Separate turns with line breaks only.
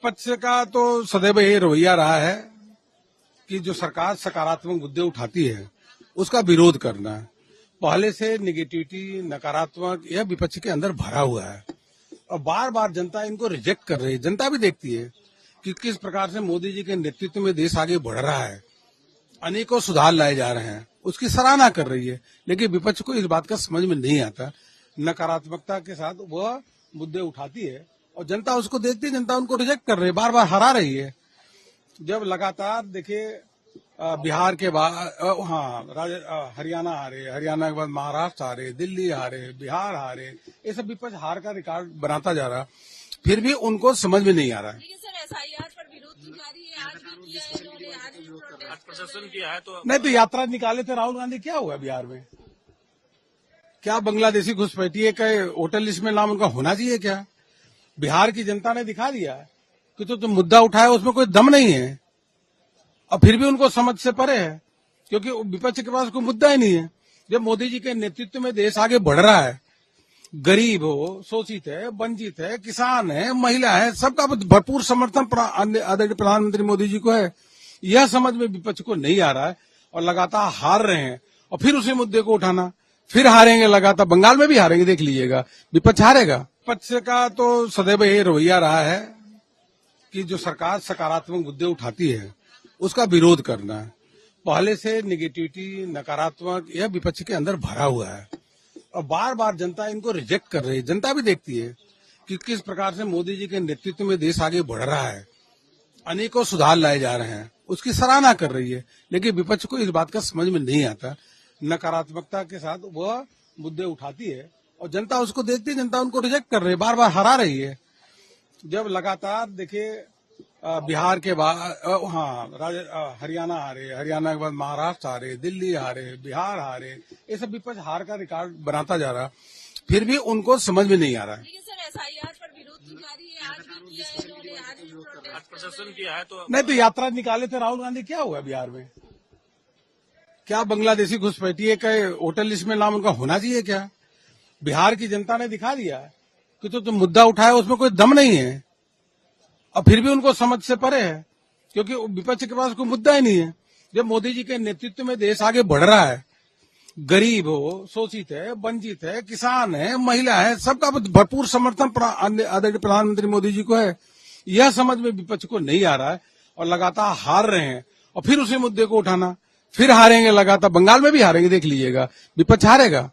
विपक्ष का तो सदैव ये रवैया रहा है कि जो सरकार सकारात्मक मुद्दे उठाती है उसका विरोध करना है। पहले से निगेटिविटी, नकारात्मक यह विपक्ष के अंदर भरा हुआ है और बार बार जनता इनको रिजेक्ट कर रही है। जनता भी देखती है कि किस प्रकार से मोदी जी के नेतृत्व में देश आगे बढ़ रहा है, अनेकों सुधार लाए जा रहे हैं, उसकी सराहना कर रही है। लेकिन विपक्ष को इस बात का समझ में नहीं आता, नकारात्मकता के साथ वह मुद्दे उठाती है और जनता उसको देखती है, जनता उनको रिजेक्ट कर रही है, बार बार हरा रही है। जब लगातार देखिए बिहार के बाद हरियाणा हारे, हरियाणा के बाद महाराष्ट्र हारे, दिल्ली हारे, बिहार हारे, ये सब विपक्ष हार का रिकॉर्ड बनाता जा रहा, फिर भी उनको समझ में नहीं आ रहा है।
लेकिन सर एसआईआर पर विरोध जारी है, आज भी किया है इन्होंने, आज
प्रशासन किया है तो
नहीं तो यात्रा निकाले थे राहुल गांधी, क्या हुआ बिहार में? क्या बांग्लादेशी घुसपैठिए का वोटर लिस्ट में नाम उनका होना चाहिए क्या? बिहार की जनता ने दिखा दिया कि तो मुद्दा उठाया उसमें कोई दम नहीं है और फिर भी उनको समझ से परे है, क्योंकि विपक्ष के पास कोई मुद्दा ही नहीं है। जब मोदी जी के नेतृत्व में देश आगे बढ़ रहा है, गरीब हो, शोषित है, वंचित है, किसान है, महिला है, सबका भरपूर समर्थन आदरणीय प्रधानमंत्री मोदी जी को है। यह समझ में विपक्ष को नहीं आ रहा है और लगातार हार रहे हैं और फिर उसी मुद्दे को उठाना, फिर हारेंगे लगातार। बंगाल में भी हारेंगे, देख लीजिएगा, विपक्ष हारेगा। विपक्ष का तो सदैव ये रवैया रहा है कि जो सरकार सकारात्मक मुद्दे उठाती है उसका विरोध करना है। पहले से निगेटिविटी, नकारात्मक यह विपक्ष के अंदर भरा हुआ है और बार बार जनता इनको रिजेक्ट कर रही है। जनता भी देखती है कि किस प्रकार से मोदी जी के नेतृत्व में देश आगे बढ़ रहा है, अनेकों सुधार लाए जा रहे हैं, उसकी सराहना कर रही है। लेकिन विपक्ष को इस बात का समझ में नहीं आता, नकारात्मकता के साथ वह मुद्दे उठाती है और जनता उसको देखती है, जनता उनको रिजेक्ट कर रही है, बार बार हरा रही है। जब लगातार देखिए बिहार के बाद हरियाणा हारे, हरियाणा के बाद महाराष्ट्र हारे, दिल्ली हारे, बिहार हारे, ये सब विपक्ष हार का रिकॉर्ड बनाता जा रहा, फिर भी उनको समझ में नहीं आ रहा है।
लेकिन सर एसआईआर पर विरोध जारी है, आज भी किया है इन्होंने, आज
प्रशासन किया है तो
नहीं तो यात्रा निकाले थे राहुल गांधी, क्या हुआ बिहार में? क्या बांग्लादेशी घुसपैठिए का वोटर लिस्ट में नाम उनका होना चाहिए क्या? बिहार की जनता ने दिखा दिया कि तो मुद्दा उठाया उसमें कोई दम नहीं है और फिर भी उनको समझ से परे है, क्योंकि विपक्ष के पास कोई मुद्दा ही नहीं है। जब मोदी जी के नेतृत्व में देश आगे बढ़ रहा है, गरीब हो, शोषित है, वंचित है, किसान है, महिला है, सबका भरपूर समर्थन आदरणीय प्रधानमंत्री मोदी जी को है। यह समझ में विपक्ष को नहीं आ रहा है और लगातार हार रहे हैं और फिर उसी मुद्दे को उठाना, फिर हारेंगे लगातार। बंगाल में भी हारेंगे, देख लीजिएगा, विपक्ष हारेगा।